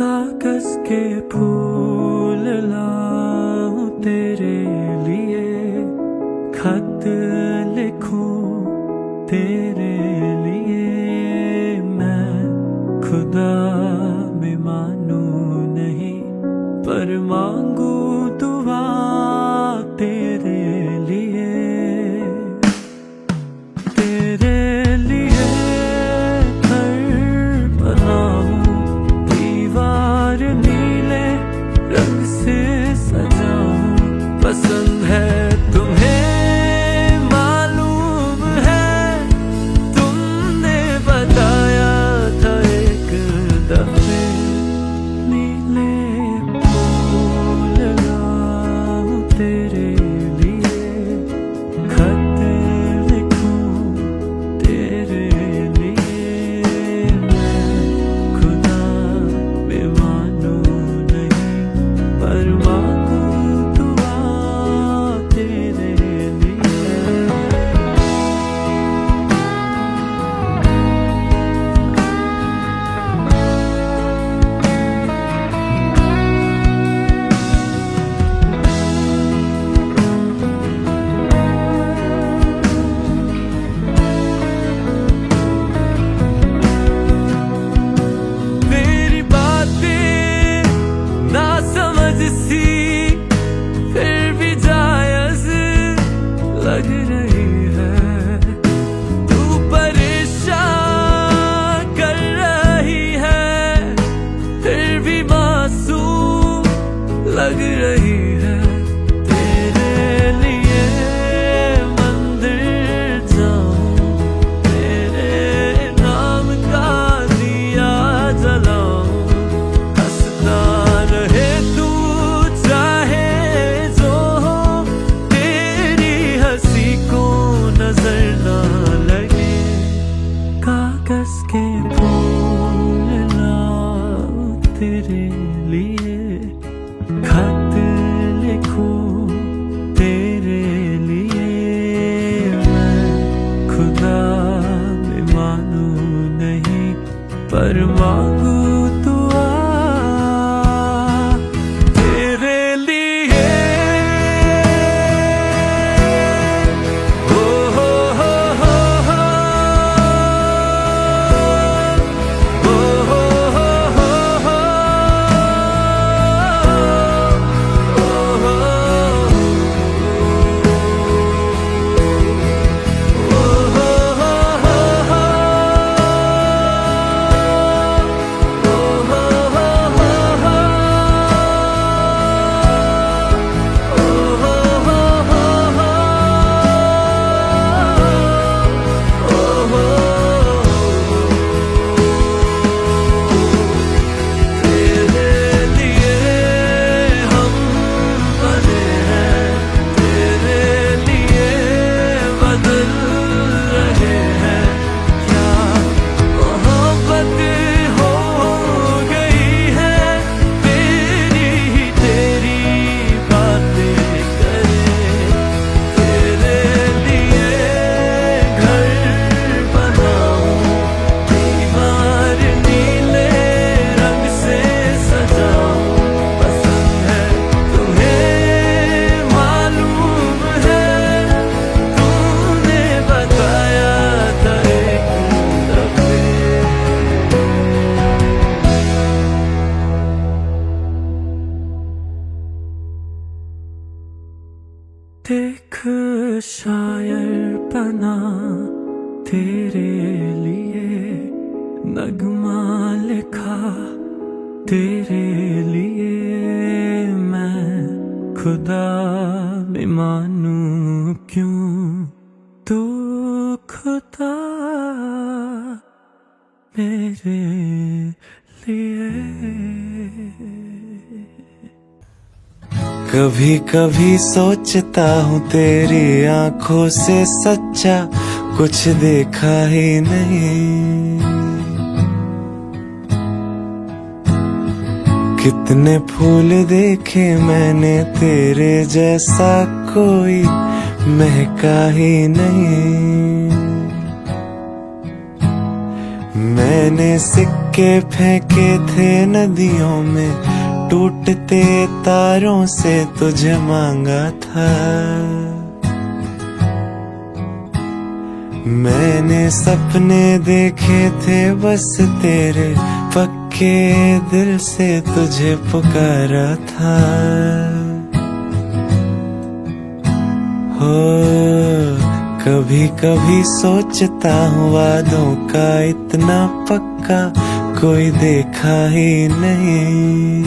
कागज के फूल लाऊं तेरे लिए, खत लिखूं तेरे लिए। मैं खुदा में मानूं नहीं, पर मांगू दुआ तेरे लिए। तेरे लिए घर बनाऊं, दीवार नीले रंग से सजाऊं। पसंद है तुम्हें मालूम है, तुमने बताया था एक दफे। नीले फूल लाऊं तेरे लिए, खत लिखूं तेरे लिए। मैं खुदा में मानूं नहीं, पर मांगू दुआ तेरे लिए। तेरी बातें ना समझ सी, फिर भी जायज लग रही है। तू परेशान कर रही है, फिर भी मासूम लग रही है। तेरे लिए मंदिर जाऊं, तेरे नाम का दिया जलाऊं। हंसता रहे तू चाहे जो हो, तेरी हंसी को नजर ना लगे। कागज के फूल लाऊं तेरे लिए, खत लिखूं तेरे लिए। मैं खुदा में मानूं नहीं, पर मांगू दुआ तेरे लिए। हो हो हो हो हो हो हो हो हो। देख शायर बना तेरे लिए, नगमा लिखा तेरे लिए। मैं खुदा में मानूं क्यों, तू खुदा मेरे लिए। कभी कभी सोचता हूँ तेरी आंखों से सच्चा कुछ देखा ही नहीं। कितने फूल देखे मैंने, तेरे जैसा कोई महका ही नहीं। मैंने सिक्का सिक्के फेंके थे नदियों में, टूटते तारों से तुझे मांगा था। मैंने सपने देखे थे बस तेरे, पक्के दिल से तुझे पुकारा था। हो कभी कभी सोचता हूँ वादों का इतना पक्का कोई देखा ही नहीं।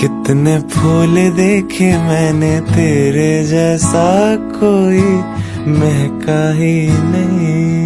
कितने फूल देखे मैंने तेरे जैसा कोई महका ही नहीं।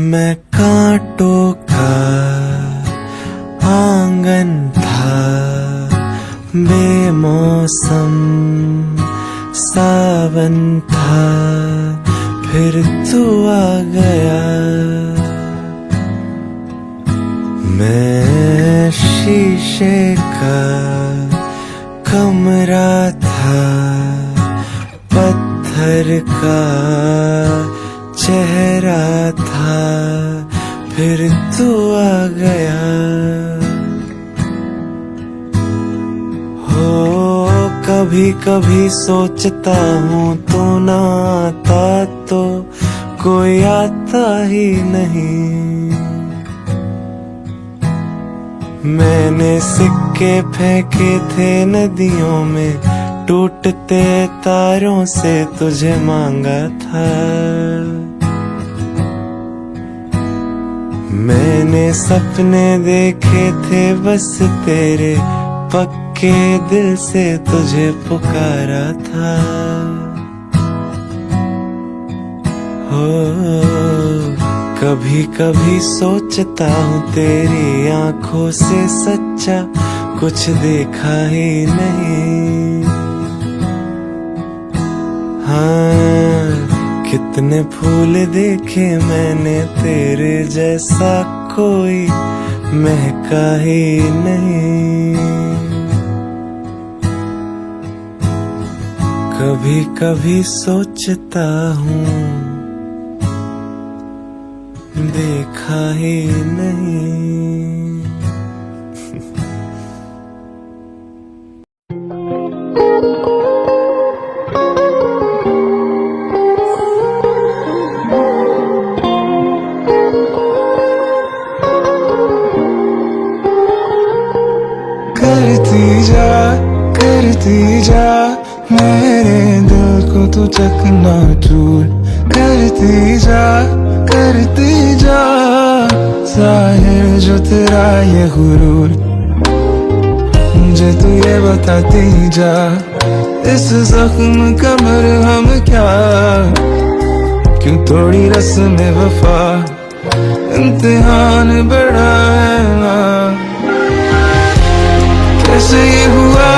मैं कांटों का आंगन था, बेमौसम सावन था, फिर तू आ गया। मैं शीशे का कमरा था, पत्थर का चेहरा था, फिर तू आ गया। हो कभी कभी सोचता हूँ तू ना आता तो कोई आता ही नहीं। मैंने सिक्के फेंके थे नदियों में, टूटते तारों से तुझे मांगा था। मैंने सपने देखे थे बस तेरे, पक्के दिल से तुझे पुकारा था। हो कभी कभी सोचता हूँ तेरी आंखों से सच्चा कुछ देखा ही नहीं। हाँ कितने फूल देखे मैंने तेरे जैसा कोई महका ही नहीं। कभी कभी सोचता हूँ देखा ही नहीं। करती जा मेरे दिल को तू चकनाचूर करती जा जाहिर जो तेरा ये गुरूर। मुझे तू ये बताती जा इस जख्म का मरहम क्या, क्यों थोड़ी रस्म वफा इम्तिहान बड़ा है ना। कैसे ये हुआ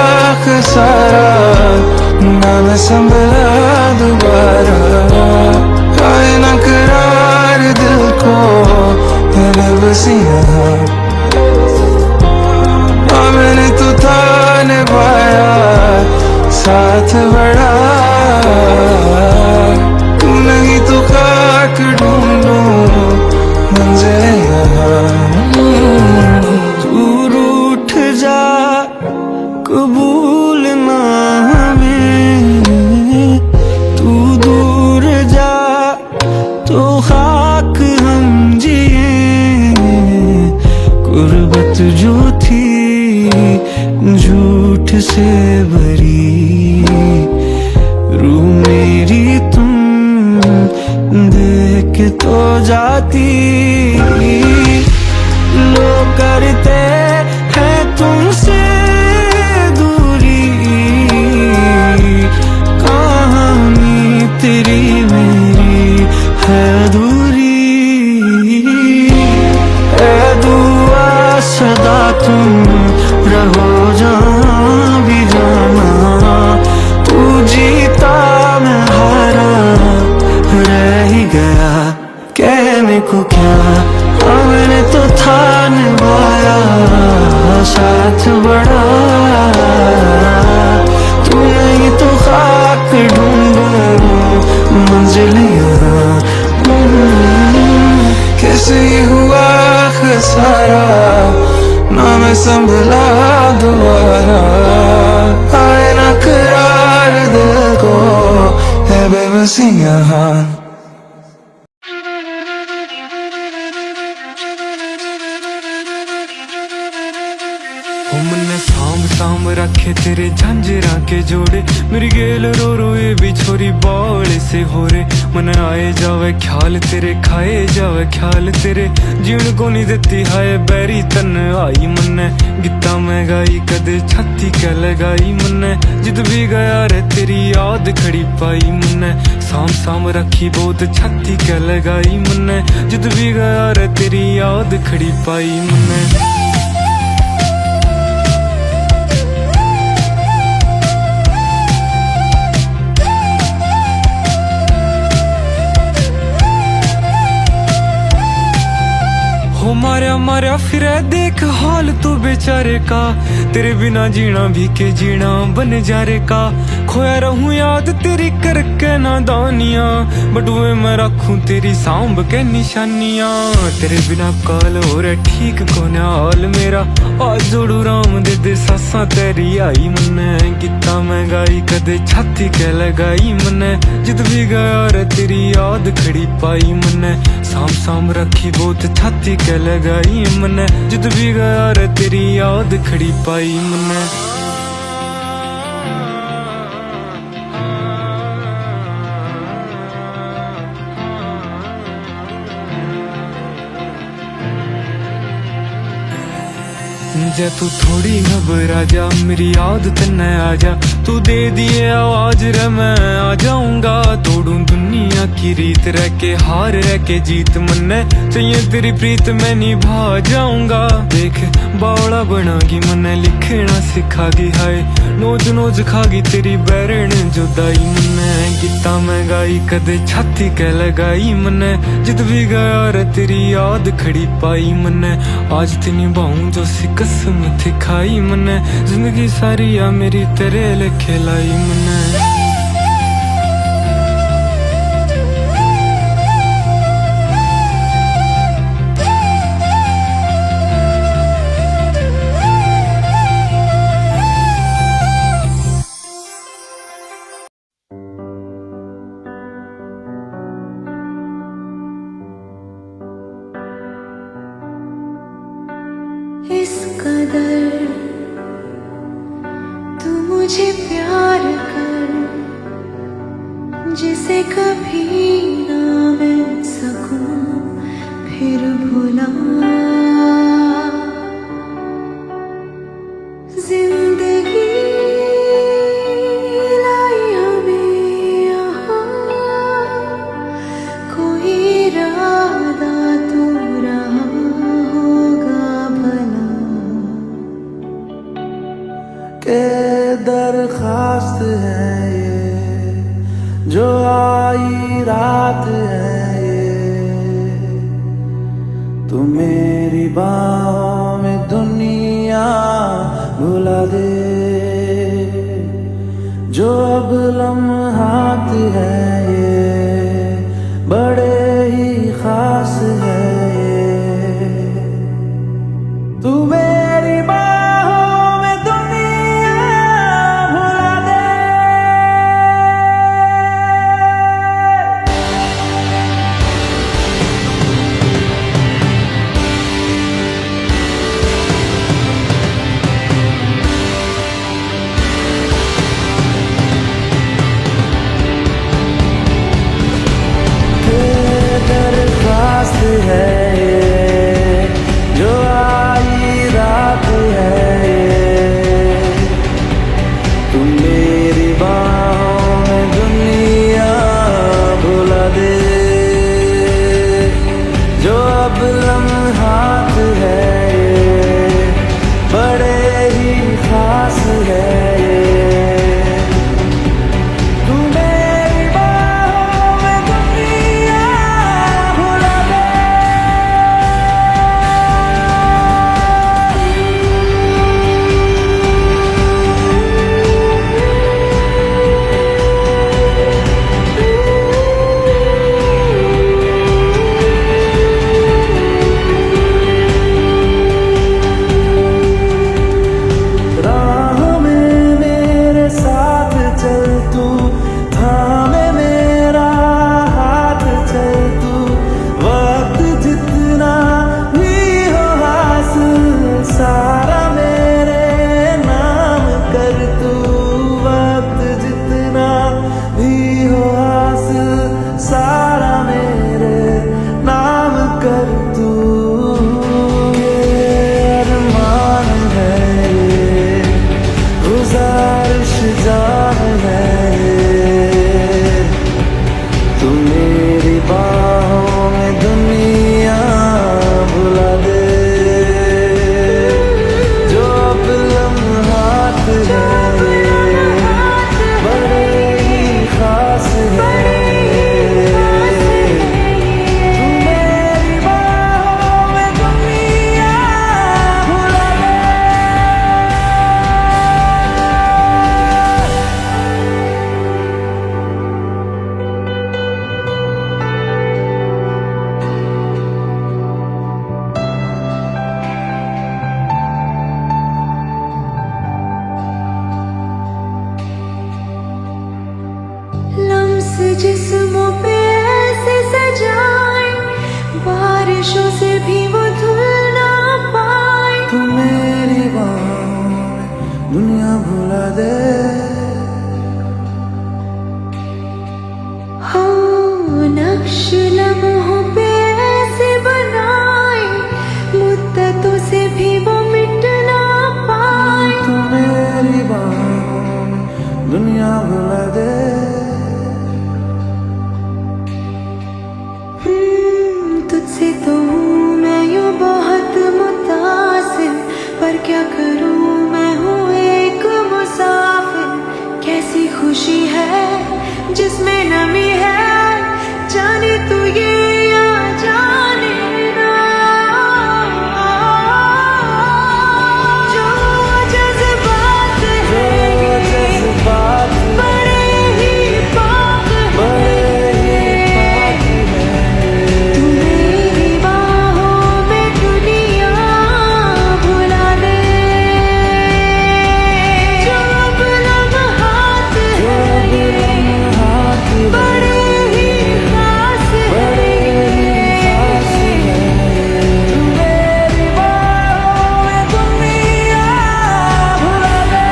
खसारा ना मैं संभला दोबारा, आए ना करार दिल को तेरे बसिया। मैंने तो था निभाया साथ बड़ा, तू नहीं तो खाक ढूंढूं मंजिल यहाँ। तू रूठ जा कबूल ना हमें, तू दूर जा तो खाक हम जिए। गुर्बत जो थी झूठ से भरी, रूह मेरी तुम देख तो जाती। लोग करते हैं तुमसे दूरी, कहानी तेरी मेरी है अधूरी। कहने को क्या, हाँ मैंने तो था निभाया साथ बड़ा, तू नहीं तो खाक ढूंढूं मंजिल यहाँ। कैसे ये हुआ खसारा, ना मैं संभला दोबारा, आए ना करार दिल को, है बेबसी यहाँ। हो मन्ने साम साम रखे तेरे झांझरा के जोड़े, मेरी गेल रो रो ये भी छोरी बावले से हो रे। मन आए जावे ख्याल तेरे, खाए जावे ख्याल तेरे, जीण को नहीं देती हाय बैरी तन आई मन्ने। गीता मैं गाई कदे छाती क्या लगाई मन्ने, जिद भी गया रे तेरी याद खड़ी पाई मन्ने। साम साम रखी बहुत छाती क्या लगाई मन्ने, जिद भी गया रे तेरी याद खड़ी पाई मन्ने। हो मारा मारा फिरे देख हाल तू बेचारे का, तेरे बिना जीना भी के जीना बन जा रे का। खोया रहूं याद तेरी करके नादानियां, बटुए मैं रखूं तेरी सांभ के निशानियां। तेरे बिना काल हो रे ठीक कोने हाल मेरा, आज जोड़ू राम दे सासा तेरी आई मन्ने। गीता मैं गाई कदे छाती के लगाई मन्ने, जिद भी गया रे तेरी याद खड़ी पाई मन्ने। साम साम रखी बहुत छाती के लगाई मन्ने, जिद भी गया रे तेरी याद खड़ी पाई मन्ने। जा तू थोड़ी घबरा जा, मेरी याद तन्ने आ जा, तू दे दिए आवाज रे मैं आ जाऊंगा। तोड़ूं दुनिया की रीत, रह के हार रह के जीत मन्ने, चाहिए तेरी प्रीत मैं निभा जाऊंगा। देख बावड़ा बनागी मन्ने, लिखना सिखागी हाय, नोच नोच खागी तेरी बैरण जुदाई मन्ने। गीता मैं गाई कदे छाती के लगाई मन्ने, जिद भी गया रे तेरी याद खड़ी पाई मन्ने। आज ते निभाऊं जो सी कसम थी खाई मन्ने, जिंदगी सारी आ मेरी तेरे लेखे लाई मन्ने। इस कदर तू मुझे प्यार कर, जिसे कभी ना मैं सकूं फिर भुला। जिंदगी लाई हमें यहाँ, कोई इरादा तू रहा होगा भला। के दरखास्त है ये जो आई रात है ये, तू मेरी बाहों में दुनिया भुला दे। जो अब लम्हात है ये बड़े ही खास है ये, तू मेरी बाहों में दुनिया भुला दे। तुमसे तो हूँ मैं यूँ बहुत मुतासिर, पर क्या करूँ मैं हूँ एक मुसाफिर। कैसी खुशी है जिसमें नमी है, जाने तू ये या जाने ना। जो जज्बात है ये बड़े ही पाक है, तू मेरी बाहों में दुनिया भुला दे। जो अब लम्हात है बड़े ही खास है, तू मेरी बाहों में दुनिया भुला दे।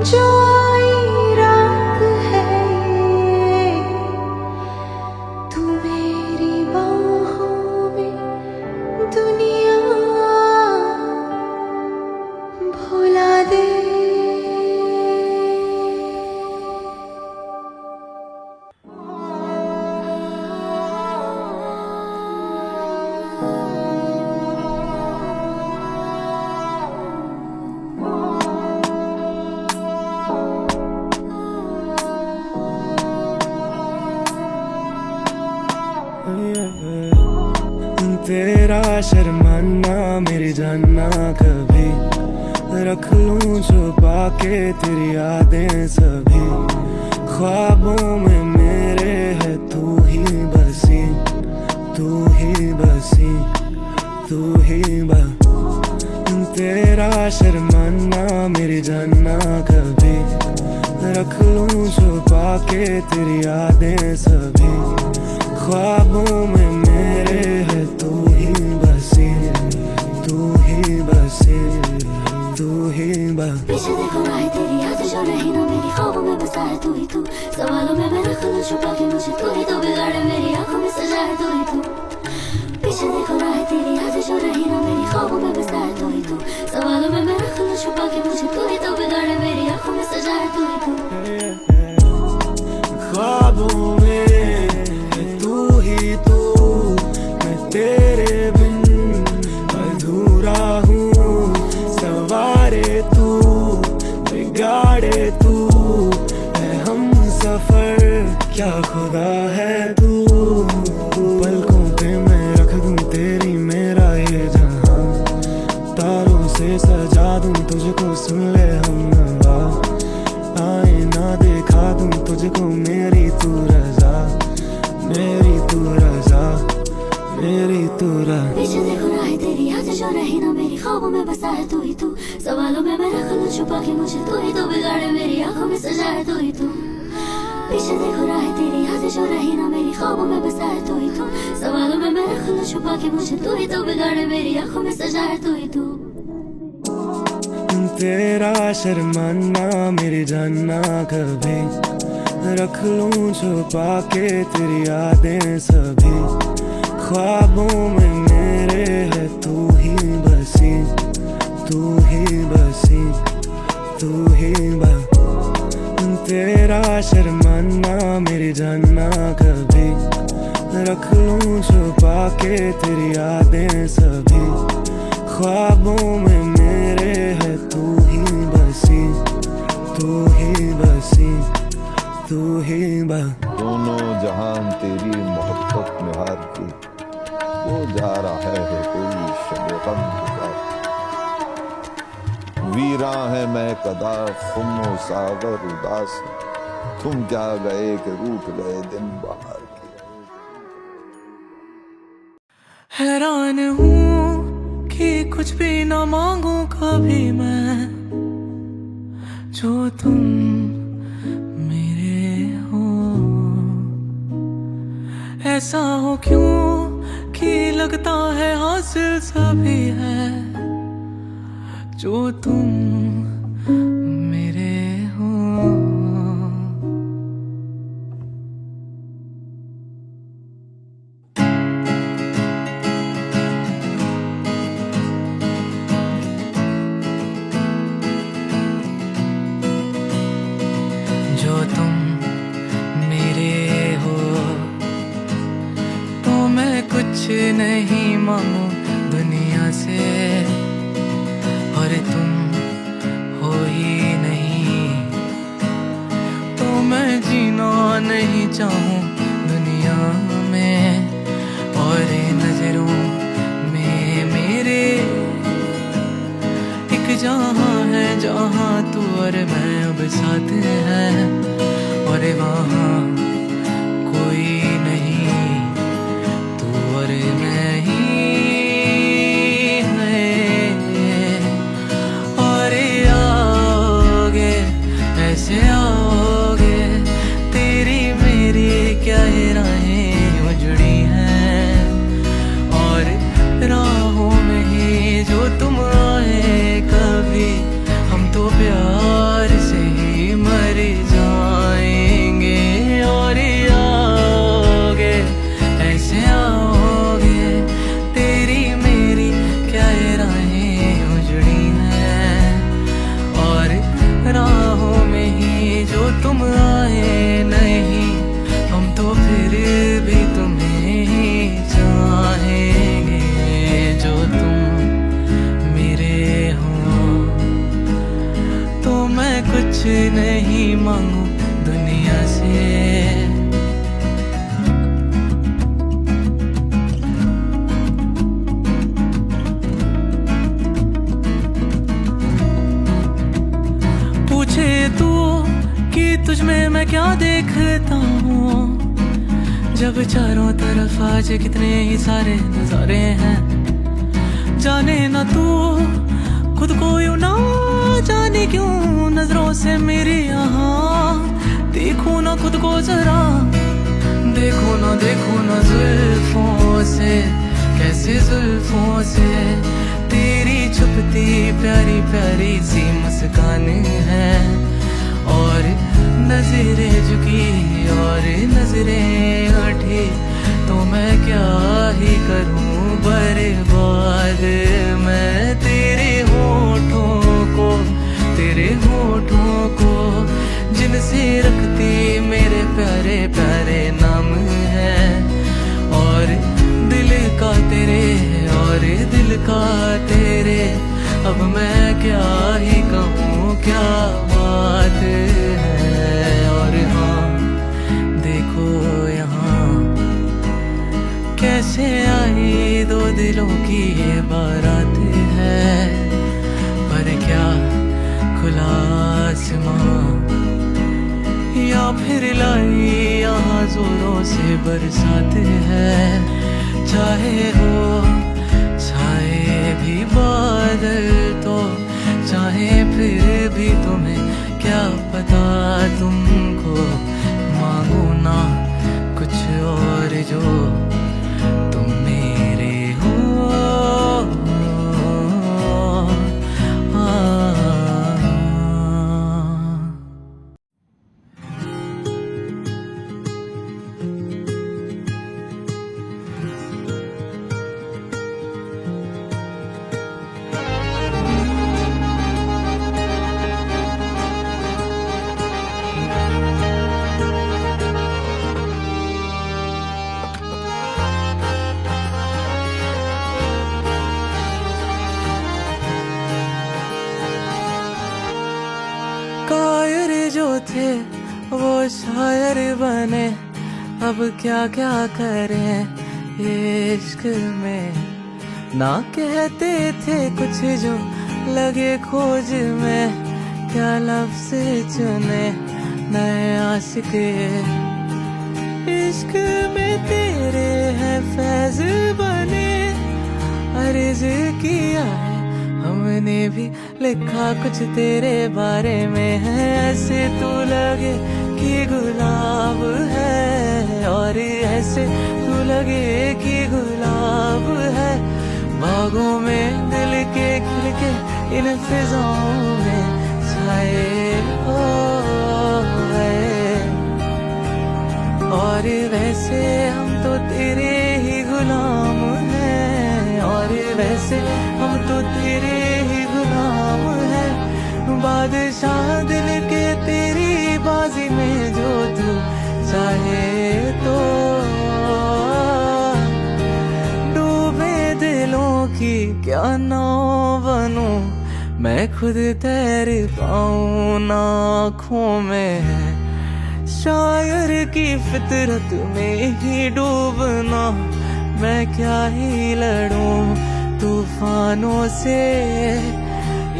जो आई रात है ये, तू मेरी बाहों में दुनिया भुला दे। तेरा शर्माना मेरी जानना कभी रख लूं छुपा के तेरी यादें सभी। ख्वाबों में मेरे है तू ही बसी, तू ही बसी, तू ही तेरा शर्माना मेरी जानना कभी रख लूं छुपा के तेरी यादें सभी। ख्वाबों में मेरे है तू ही बसी, तू ही बसी, तू ही पीछे देखो राह तेरी याद जो रही ना मेरी ख्वाबों में बसा है तू ही तू। सवालों में मैं रख लूं छुपा के मुझे तू ही तो बिगाड़े मेरी आंखों में सजा है तू ही तू। पीछे देखो राह तेरी याद जो रही ना मेरी ख्वाबों में बसा है तू ही तू। सवालों में मैं रख लूं छुपा के मुझे तू ही तो बिगाड़े मेरी आंखों में सजा है तू ही तू। ख्वाबों में तू ही तू, मैं तेरे बिन अधूरा हूँ। सवारे तू बिगाड़े तू है हम सफर, क्या खुदा है तू। पलकों पे मैं रख दूं तेरी मेरा ये जहां, तारों से सजा दूं तुझको सुन ले हम नवा। आईना दिखा दूं तुझको मेरी तू रजा, मेरी तू रजा, मेरी तू रजा। पीछे देखो राह तेरी याद जो रही ना मेरी ख्वाबों में बसा है तू ही तू। सवालों में मैं रख लूं छुपा के मुझे तू ही तो बिगाड़े मेरी आंखों में सजा है तू ही तू। पीछे देखो राह तेरी याद जो रही ना मेरी ख्वाबों में बसा है तू ही तू। सवालों में मैं रख लूं छुपा के मुझे तू ही तो बिगाड़े मेरी आंखों में सजा है तू ही तू। तेरा शर्माना मेरी जानना कभी रख लूं छुपा के तेरी यादें सभी। ख्वाबों में मेरे है तू ही बसी, तू ही बसी, तू ही तेरा शर्माना मेरी जानना कभी रख लूं छुपा के तेरी यादें सभी। ख्वाबों में मेरे है तू ही बसी, तू ही बसी, तू ही दोनों जहान तेरी मोहब्बत में हार के वो जा रहा है कोई शब गम गुजार। वीरा है मैं कदा खुमो सागर उदास, तुम क्या गए कि रूठ गए दिन बाहर के। हैरान हूँ कि कुछ भी ना मांगू कभी मैं, जो तुम मेरे हो। ऐसा हो क्यों कि लगता है हासिल सभी है, जो तुम मेरे हो। जो तुम मेरे हो, तो मैं कुछ नहीं मांगू दुनिया से, और तुम हो ही नहीं तो मैं जीना नहीं चाहूँ दुनिया में। और नजरों में मेरे एक जहाँ है जहाँ तू और मैं अब साथ हैं, और वहाँ कोई नहीं, तू और मैं ही है। और आओगे ऐसे आओगे, तेरी मेरी क्या राहें उजड़ी हैं, और राहों में ही जो तुम आए कभी, हम तो प्यार से ही मर जाएंगे। और आओगे ऐसे आओगे, तेरी मेरी क्या राहें उजड़ी हैं, और राहों में ही जो तुम आए नहीं, हम तो फिर भी तुम्हें ही चाहेंगे, जो तुम मेरे हो। तो मैं कुछ नहीं मांगू दुनिया से, पूछे तू कि तुझ में मैं क्या देखता हूँ, जब चारों तरफ आज कितने ही सारे नजारे हैं। जाने ना तू खुद को यूं ना जाने क्यों नजरों से मेरी यहाँ, देखो ना खुद को जरा, देखो ना जुल्फों से, कैसे जुल्फों से तेरी छुपती प्यारी प्यारी सी मुस्कान है। और नजरें झुकी और नजरें उठी, तो मैं क्या ही करूं बर्बाद मैं तेरे होठों को जिनसे रखती मेरे प्यारे प्यारे नाम है। और दिल का तेरे और दिल का तेरे, अब मैं क्या ही कहूँ क्या बात है। और हाँ देखो यहाँ कैसे आई दो दिलों की ये बारात है, पर क्या खुला आसमां या फिर लाई यहाँ जोरों से बरसात है। चाहे हो छाए भी बादल तो, चाहे फिर भी तुम्हें क्या पता, तुमको मांगू ना कुछ और जो तुम मेरे हो। कायर जो थे वो शायर बने, अब क्या क्या करें इश्क में। ना कहते थे कुछ जो लगे खोज में, क्या लफ्ज़ चुने नए आशिक। इश्क में तेरे हैं फैज़ बने, अर्ज किया है हमने भी लिखा कुछ तेरे बारे में है, ऐसे तू लगे कि गुलाब है, और ऐसे तू लगे कि गुलाब है, बागों में दिल के खिल के इन फिजाओं में छाए हो गए। और वैसे हम तो तेरे ही गुलाम हैं, और वैसे हम तो तेरे ही गुलाम हैं, बादशाह दिल के तेरी बाजी में जो तू चाहे तो, डूबे दिलों की क्या नाव बनूं, मैं खुद तैर पाऊं ना आँखों में है, शायर की फितरत में ही डूबना, मैं क्या ही लड़ूं तूफानों से,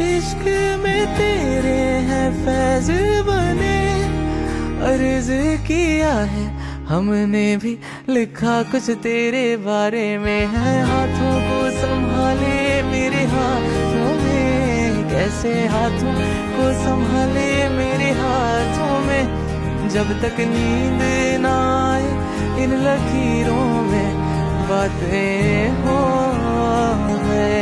इश्क में तेरे हैं फैज बने। अर्ज किया है हमने भी लिखा कुछ तेरे बारे में है, हाथों को संभाले मेरे हाथों में, कैसे हाथों को संभाले मेरे हाथों में, जब तक नींद ना आए इन लकीरों में बातें हो गए।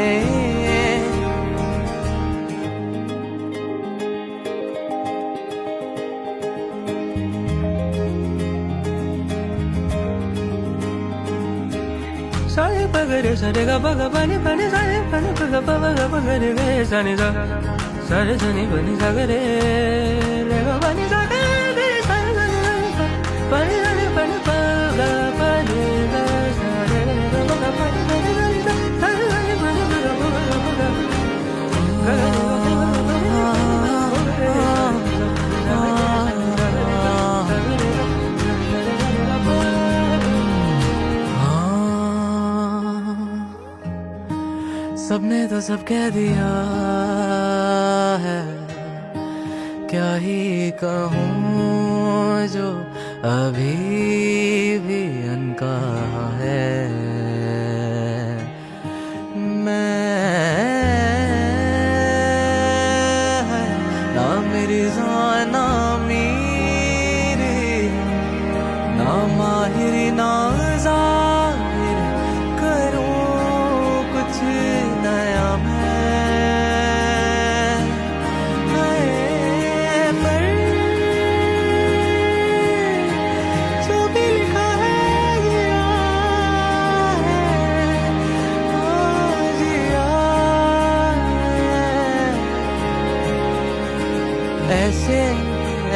सारे पगरे सारे गा बगा बने बने सारे बने पगा पगा पगरे गे साने सा सारे सनी बनी सागरे रे गा बनी सागरे सारे सनी बनी सारे बने पगा बने गा सारे रे बगा बने बने सारे सनी बनी पगा पगा सबने तो सब कह दिया है, क्या ही कहूँ जो अभी भी अनकहा है, मैं ना मिर्ज़ा ना मीर ना माहिर ना ज़ाहिर, करूँ कुछ नया मैं, पर जो भी लिखा है जिया है, जिया है। ऐसे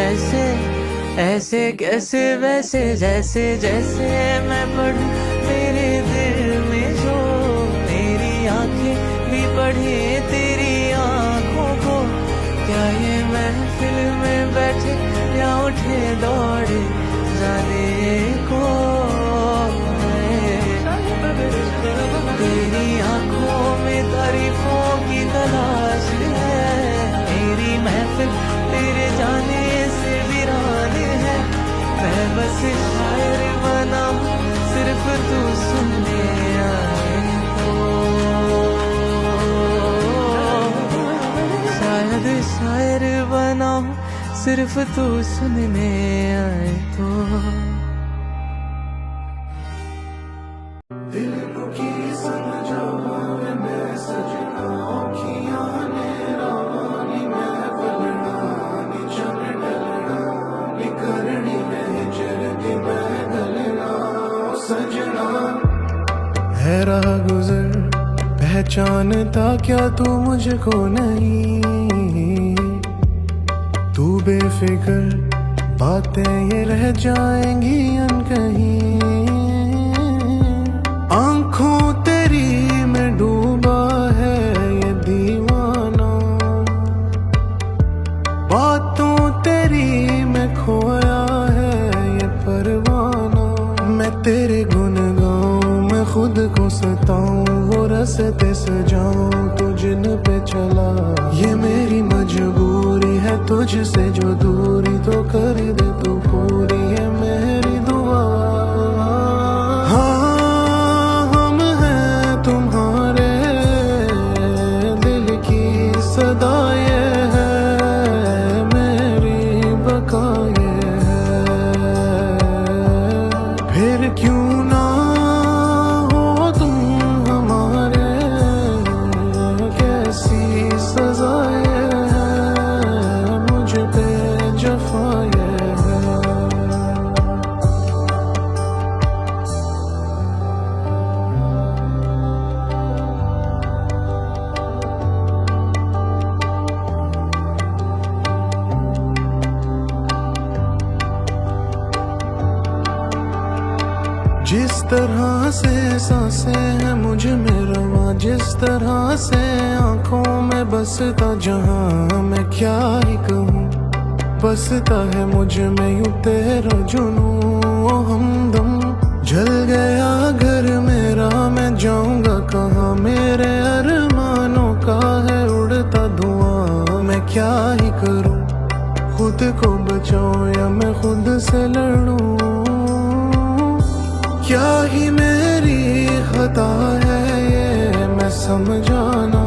ऐसे ऐसे कैसे वैसे जैसे जैसे मैं पढ़ूं मेरे दिल में जो, मेरी आंखें भी पढ़े तेरी आंखों को, क्या ये महफिल में बैठे या उठे दौड़े जाने को है, तेरी आंखों में तारीफों की तलाश है, मेरी महफिल तेरे जाने से वीरान है, मैं बस शायर बना हूँ सिर्फ तू सुनने आए तो, शायद शायर बना हूँ सिर्फ तू सुनने आए तो। है राह गुजर पहचानता क्या तू मुझको नहीं, तू बेफिक्र बातें ये रह जाएंगी अनकही, आंखों तेरी में डूबा है ये दीवाना, बातों तेरी में खोया है ये परवाना, मैं तेरे गुन गाऊं मैं खुद को सताऊं, वो रस्ते सजाऊं तो जिन पे चला, ये मेरी मजबूरी है तुझसे जो दूरी तो कर दे तू पूरी, है मेरी दुआ। हाँ हम हैं तुम्हारे तरह से सांसें हैं मुझ में रवा, जिस तरह से आंखों में बसता जहां मैं क्या ही कहूँ। बसता है मुझ में यूं तेरा जुनून ओ हमदम। जल गया घर मेरा मैं जाऊंगा कहाँ, मेरे अरमानों का है उड़ता धुआं। मैं क्या ही करूं, खुद को बचाऊं या मैं खुद से लड़ूं। क्या ही मेरी खता है ये मैं समझाना,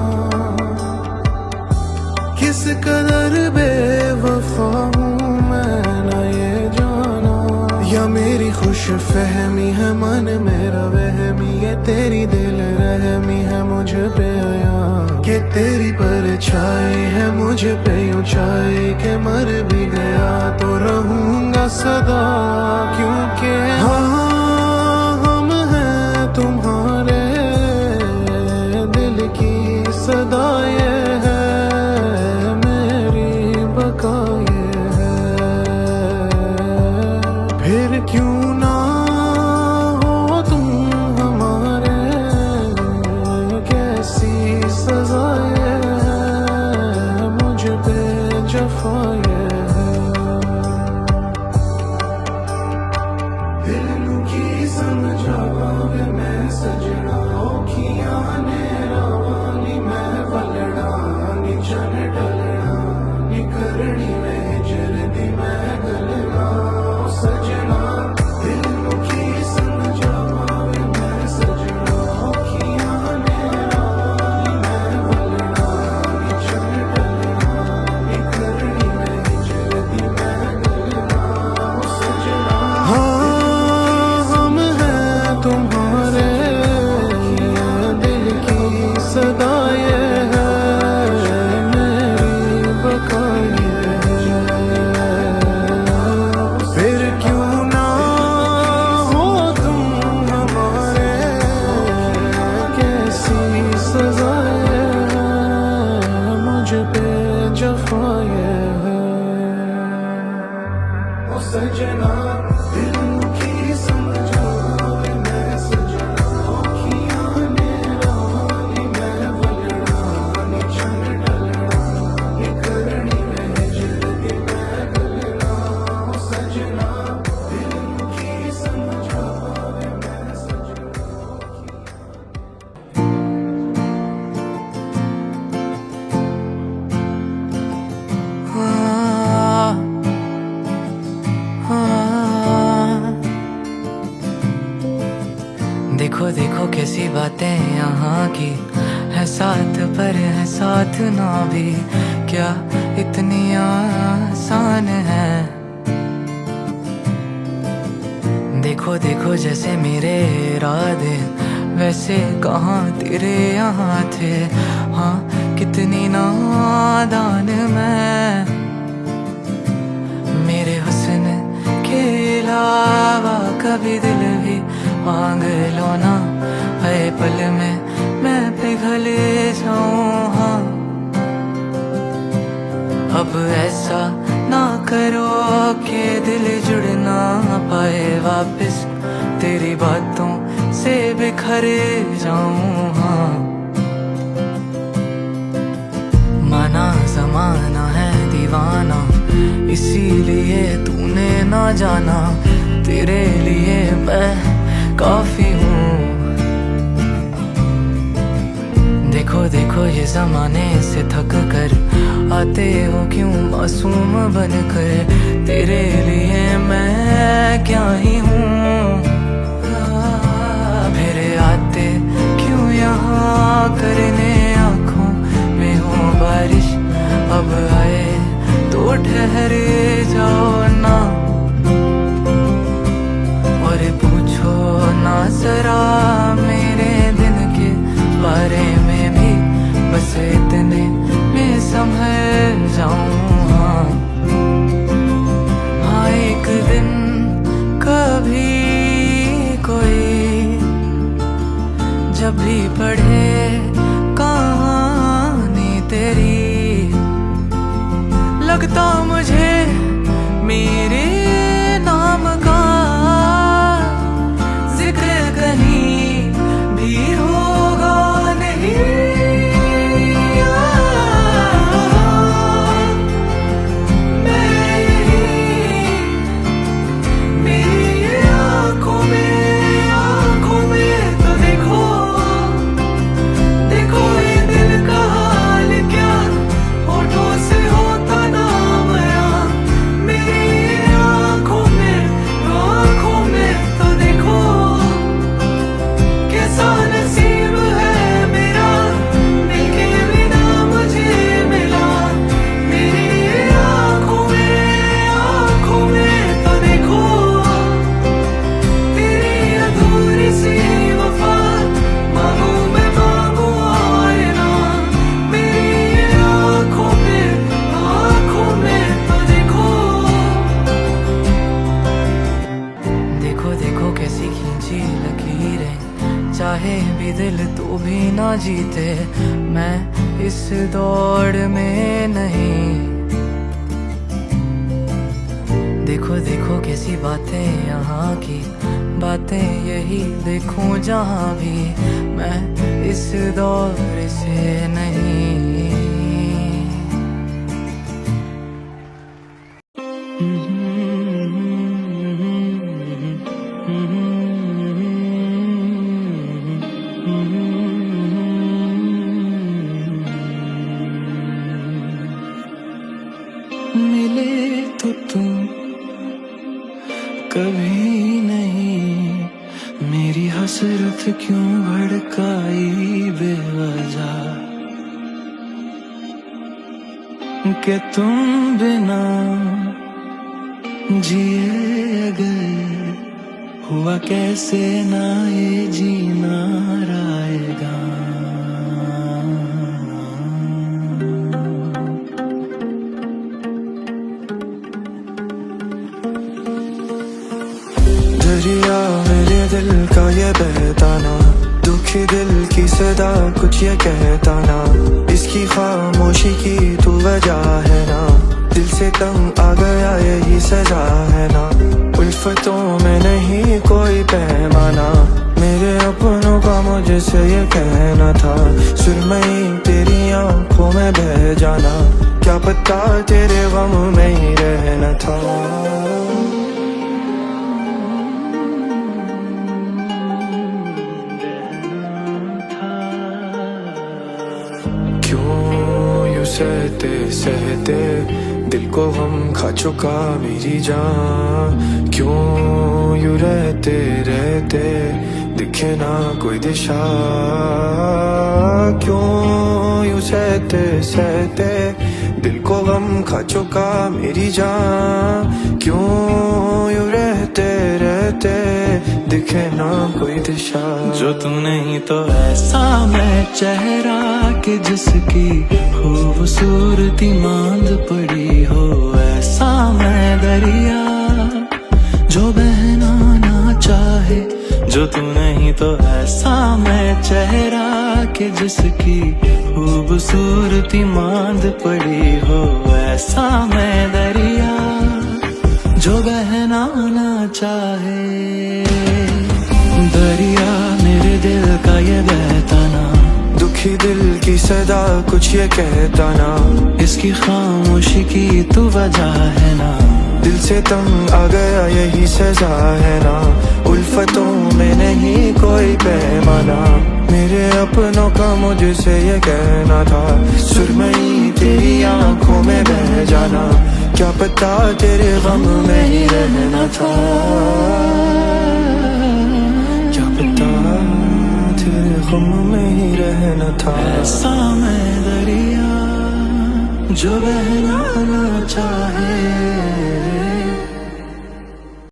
किस कदर बेवफा हूँ मैं ना ये जाना। या मेरी खुश फहमी है मन मेरा वहमी, ये तेरी दिल रहमी है मुझ पे आया, कि तेरी परछाई है मुझ पे ऊंचाई के मर भी गया तो रहूंगा सदा। क्योंकि हाँ हम हैं तुम्हारे दिल की सदा, ये है मेरी बका ये है। फिर क्यों ना हो तुम हमारे, कैसी सजा ये है मुझ पे जफा ये है। दिल की समझावे मैं सजना, औखियां ने रावानी मैं वलड़ा, नी चल डलना नी करनी मैं जल्दी मैं गलना ओ सजना। दिल की समझावे मैं सजना, औखियां ने रावानी मैं वलड़ा, नी चल डलना नी करनी मैं जल्दी मैं गलना ओ सजना। हाँ हम हैं तुम्हारे दिल की सदा, ये है मेरी बका ये है। फिर क्यों ना हो तुम हमारे, कैसी सजा ये है मुझ पे जफा ये है ओ सजना। दिल की समझावे मैं सजना, औखियां ने रावानी मैं वलड़ा, नी चल डलना नी करनी मैं जल्दी मैं गलना ओ सजना। दिल की समझावे मैं सजना। देखो देखो कैसी बातें यहाँ की है, साथ पर है साथ ना भी, क्या इतनी आसान है। देखो देखो जैसे मेरे इरादे वैसे कहाँ तेरे यहाँ थे, हाँ कितनी नादान मैं। मेरे हुस्न के अलावा कभी दिल भी मांग लो ना, है पल में मैं पिघल जाऊं। हाँ अब ऐसा ना करो कि दिल जुड़ ना पाए वापस, तेरी बातों से बिखर जाऊं। हाँ माना जमाना है दीवाना, इसीलिए तूने ना जाना, तेरे लिए मैं काफी हूँ। देखो देखो ये जमाने से थक कर आते हो क्यों मासूम बनकर, तेरे लिए मैं क्या ही हूँ। फिर आते क्यों यहाँ करने आँखों में हो बारिश, अब आए तो ठहर जाओ ना। और पूछो ना जरा मेरे दिन के बारे में भी, बस इतने में संभल जाऊं। हाँ एक दिन कभी कोई जब भी पढ़े कहानी तेरी, लगता मुझे मेरे नाम का जिक्र खेल तू भी ना जीते, मैं इस दौड़ में नहीं। देखो देखो कैसी बातें यहाँ की, बातें यही देखूं जहाँ भी, मैं इस दौर से नहीं। मिले तो तुम कभी नहीं, मेरी हसरत क्यों भड़काई बेवजह, कि तुम बिना जिए अगर, हुआ कैसे ना ये जीना राएगा। दरिया मेरे दिल का ये बहताना, दुखी दिल की सदा कुछ ये कहता ना, इसकी खामोशी की तू वजह है ना, दिल से तंग आ गया यही सजा है ना। उल्फतों में नहीं कोई पैमाना, मेरे अपनों का मुझसे ये कहना था, सुरमई तेरी आंखों में बह जाना, क्या पता तेरे गम में ही रहना था। सहते सहते दिल को गम खा चुका मेरी जान, क्यों यूं रहते रहते दिखे ना कोई दिशा, क्यों यूं सहते सहते दिल को गम खा चुका मेरी जान, क्यों यूं रहते रहते दिखे ना कोई दिशा। जो तू नहीं तो ऐसा मैं चेहरा कि जिसकी खूबसूरती मांद पड़ी हो, ऐसा मैं दरिया जो बहना ना चाहे। जो तू नहीं तो ऐसा मैं चेहरा कि जिसकी खूबसूरती मांद पड़ी हो, ऐसा मैं दरिया जो बहना ना चाहे। दरिया मेरे दिल का ये बहताना, दुखी दिल की सदा कुछ ये कहता ना, इसकी खामोशी की तू वजह है ना, दिल से तंग आ गया यही सजा है ना। उल्फतों में नहीं कोई पैमाना, मेरे अपनों का मुझसे ये कहना था, सुरमई तेरी आंखों में बह जाना, क्या पता तेरे गम में ही रहना था, क्या पता तेरे गम में ही रहना था। ऐसा मैं दरिया जो बहना ना चाहे।